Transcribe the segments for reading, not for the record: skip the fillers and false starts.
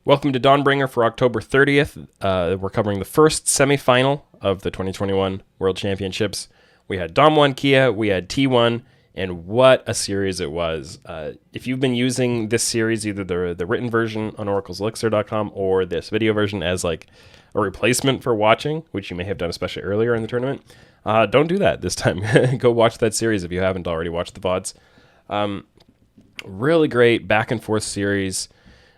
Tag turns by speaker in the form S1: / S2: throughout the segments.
S1: Welcome to Dawnbringer for October 30th. We're covering the first semifinal of the 2021 World Championships. We had DWG KIA, we had T1, and what a series it was. If you've been using this series, either the written version on orakelselixir.com or this video version as like a replacement for watching, which you may have done especially earlier in the tournament, don't do that this time. Go watch that series if you haven't already watched the VODs. Really great back and forth series.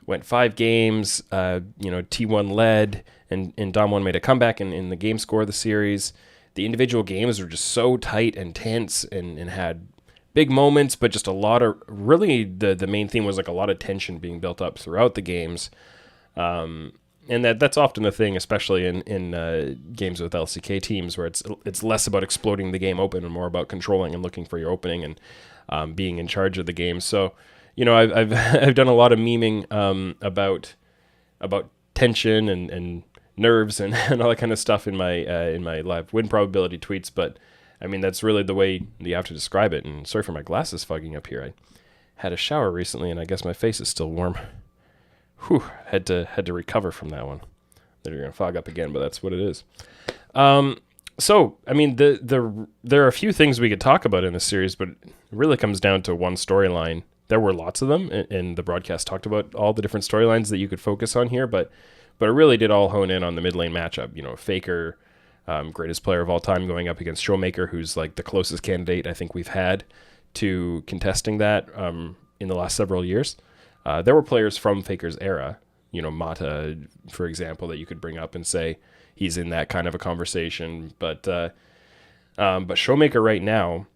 S1: Went 5 games, T1 led, and Dom1 made a comeback in the game score of the series. The individual games were just so tight and tense and had big moments, but just a lot of, really the main theme was like a lot of tension being built up throughout the games. And that's often a thing, especially in games with LCK teams, where it's less about exploding the game open and more about controlling and looking for your opening and being in charge of the game. So, I've I've done a lot of memeing about tension and nerves and all that kind of stuff in my live win probability tweets. But I mean, that's really the way you have to describe it. And sorry for my glasses fogging up here. I had a shower recently, and I guess my face is still warm. Whew, had to recover from that one. They're gonna fog up again, but that's what it is. So I mean, there are a few things we could talk about in this series, but it really comes down to one storyline. There were lots of them, and the broadcast talked about all the different storylines that you could focus on here, but it really did all hone in on the mid lane matchup. Faker, greatest player of all time, going up against ShowMaker, who's like the closest candidate I think we've had to contesting that in the last several years. There were players from Faker's era, Mata, for example, that you could bring up and say he's in that kind of a conversation, but ShowMaker right now,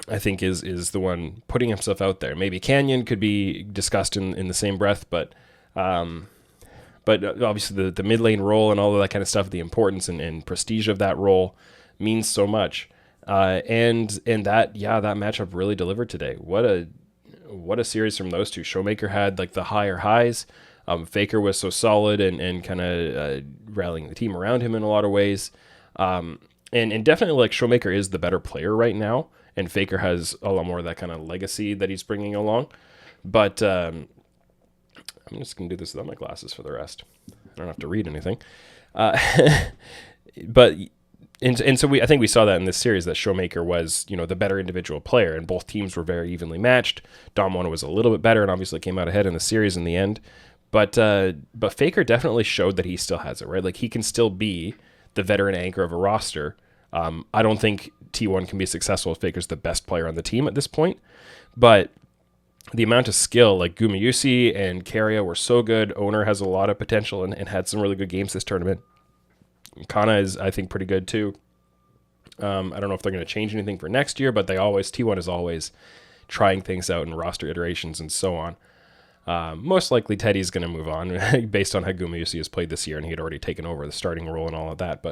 S1: I think is the one putting himself out there. Maybe Canyon could be discussed in the same breath, but obviously the mid lane role and all of that kind of stuff, the importance and prestige of that role means so much. And that matchup really delivered today. What a series from those two. ShowMaker had like the higher highs. Faker was so solid and kind of rallying the team around him in a lot of ways. And definitely like ShowMaker is the better player right now. And Faker has a lot more of that kind of legacy that he's bringing along. But I'm just going to do this without my glasses for the rest. I don't have to read anything. I think we saw that in this series, that ShowMaker was, the better individual player, and both teams were very evenly matched. Dom1 was a little bit better and obviously came out ahead in the series in the end. But Faker definitely showed that he still has it, right? Like, he can still be the veteran anchor of a roster. I don't think T1 can be successful if Faker's the best player on the team at this point, but the amount of skill, like Gumayusi and KIA were so good. Owner has a lot of potential and had some really good games this tournament. Kana is, I think, pretty good too. I don't know if they're going to change anything for next year, but T1 is always trying things out in roster iterations and so on. Most likely Teddy's going to move on based on how Gumayusi has played this year, and he had already taken over the starting role and all of that.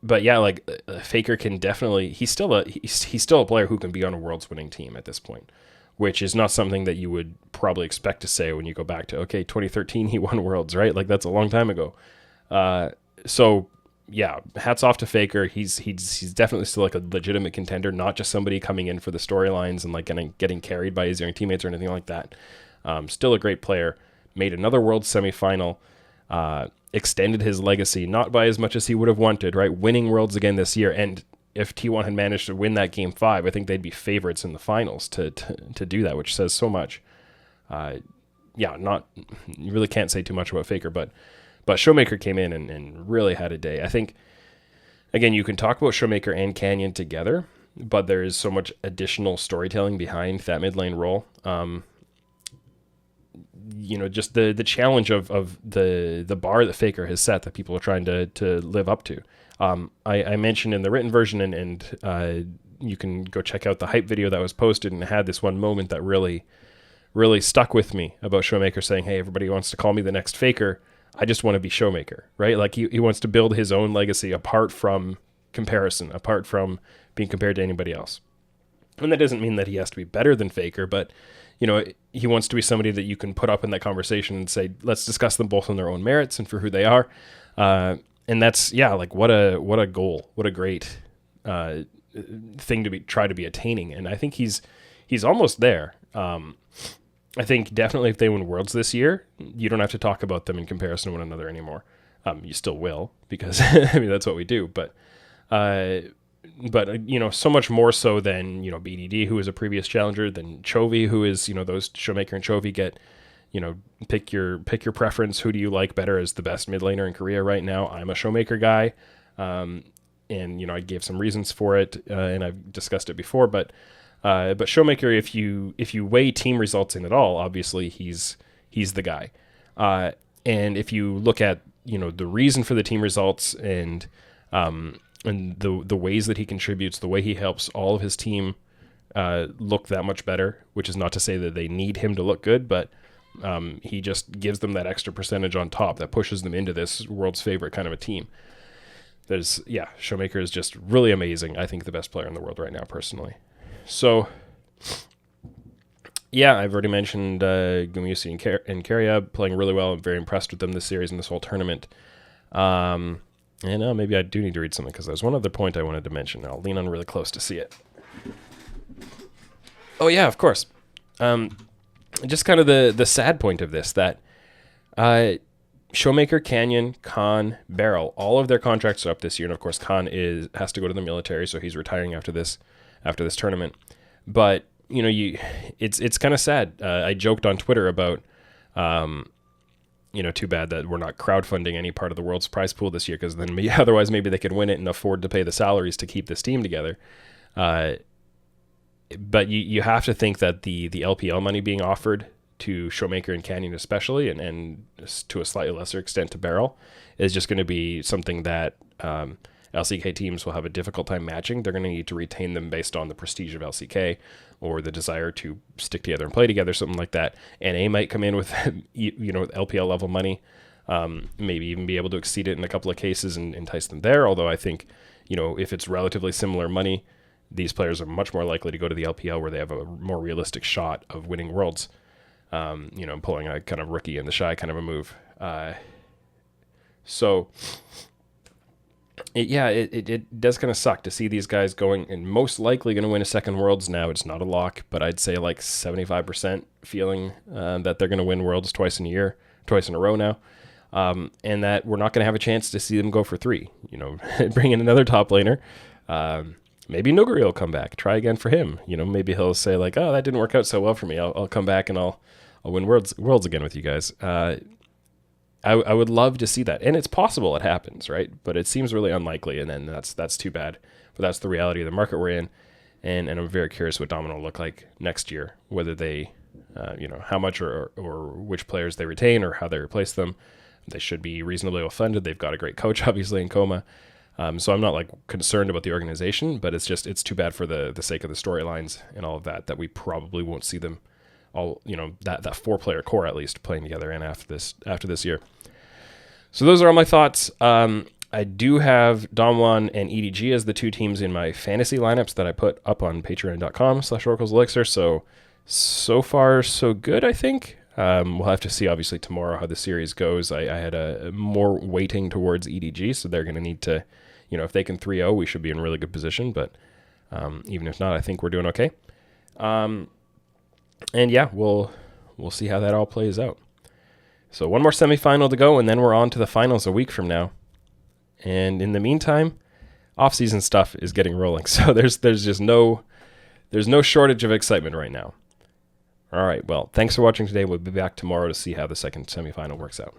S1: But yeah, like Faker can definitely, he's still a player who can be on a Worlds winning team at this point, which is not something that you would probably expect to say when you go back to 2013 he won Worlds, right? Like, that's a long time ago. So yeah, hats off to Faker. He's definitely still like a legitimate contender, not just somebody coming in for the storylines and like getting carried by his young teammates or anything like that. Still a great player. Made another World semifinal. Extended his legacy, not by as much as he would have wanted, right? Winning Worlds again this year. And if T1 had managed to win that Game 5, I think they'd be favorites in the finals to do that, which says so much. You really can't say too much about Faker, but ShowMaker came in and really had a day. I think, again, you can talk about ShowMaker and Canyon together, but there is so much additional storytelling behind that mid lane role. Just the challenge of the bar that Faker has set that people are trying to live up to. I mentioned in the written version, and you can go check out the hype video that was posted, and it had this one moment that really stuck with me about ShowMaker saying, hey, everybody wants to call me the next Faker. I just want to be ShowMaker, right? Like, he wants to build his own legacy apart from comparison, apart from being compared to anybody else. And that doesn't mean that he has to be better than Faker, but he wants to be somebody that you can put up in that conversation and say, let's discuss them both on their own merits and for who they are. And that's, like what a goal, what a great thing to try to be attaining. And I think he's almost there. I think definitely if they win Worlds this year, you don't have to talk about them in comparison to one another anymore. You still will, because I mean that's what we do, but so much more so than BDD, who is a previous challenger, than Chovy, who is those ShowMaker and Chovy get pick your preference. Who do you like better as the best mid laner in Korea right now? I'm a ShowMaker guy, and I gave some reasons for it, and I've discussed it before, but ShowMaker, if you weigh team results in at all, obviously he's the guy. And if you look at the reason for the team results and the ways that he contributes, the way he helps all of his team look that much better, which is not to say that they need him to look good, but he just gives them that extra percentage on top that pushes them into this world's favorite kind of a team. ShowMaker is just really amazing. I think the best player in the world right now, personally. So, yeah, I've already mentioned Gumusi and KIA playing really well. I'm very impressed with them this series and this whole tournament. Maybe I do need to read something, because there's one other point I wanted to mention. I'll lean on really close to see it. Oh, yeah, of course. Just kind of the sad point of this, that ShowMaker, Canyon, Khan, Beryl, all of their contracts are up this year. And, of course, Khan has to go to the military, so he's retiring after this tournament. But it's kind of sad. I joked on Twitter about too bad that we're not crowdfunding any part of the world's prize pool this year, because then otherwise maybe they could win it and afford to pay the salaries to keep this team together. But you have to think that the LPL money being offered to ShowMaker and Canyon especially, and to a slightly lesser extent to Beryl, is just going to be something that LCK teams will have a difficult time matching. They're going to need to retain them based on the prestige of LCK or the desire to stick together and play together, something like that. NA might come in with LPL level money, maybe even be able to exceed it in a couple of cases and entice them there. Although I think if it's relatively similar money, these players are much more likely to go to the LPL, where they have a more realistic shot of winning Worlds. Pulling a kind of rookie in the shy kind of a move. It does kind of suck to see these guys going and most likely going to win a second Worlds now. It's not a lock, but I'd say like 75% feeling that they're going to win Worlds twice in a row now. And that we're not going to have a chance to see them go for 3. Bring in another top laner. Maybe Nuguri will come back. Try again for him. Maybe he'll say like, oh, that didn't work out so well for me. I'll come back and I'll win Worlds again with you guys. I would love to see that. And it's possible it happens, right? But it seems really unlikely, and then that's too bad. But that's the reality of the market we're in. And I'm very curious what Domino will look like next year, whether they, how much or which players they retain or how they replace them. They should be reasonably well funded. They've got a great coach, obviously, in Coma. So I'm not like concerned about the organization, but it's too bad for the sake of the storylines and all of that we probably won't see them all, that 4-player core at least playing together and after this year. So those are all my thoughts. I do have Dom1 and EDG as the 2 teams in my fantasy lineups that I put up on patreon.com/oracleselixir. So far, so good, I think. We'll have to see, obviously, tomorrow how the series goes. I had a more weighting towards EDG, so they're going to need to, if they can 3-0, we should be in a really good position. But even if not, I think we're doing okay. And yeah, we'll see how that all plays out. So one more semifinal to go, and then we're on to the finals a week from now. And in the meantime, off-season stuff is getting rolling. So there's no shortage of excitement right now. All right, well, thanks for watching today. We'll be back tomorrow to see how the second semifinal works out.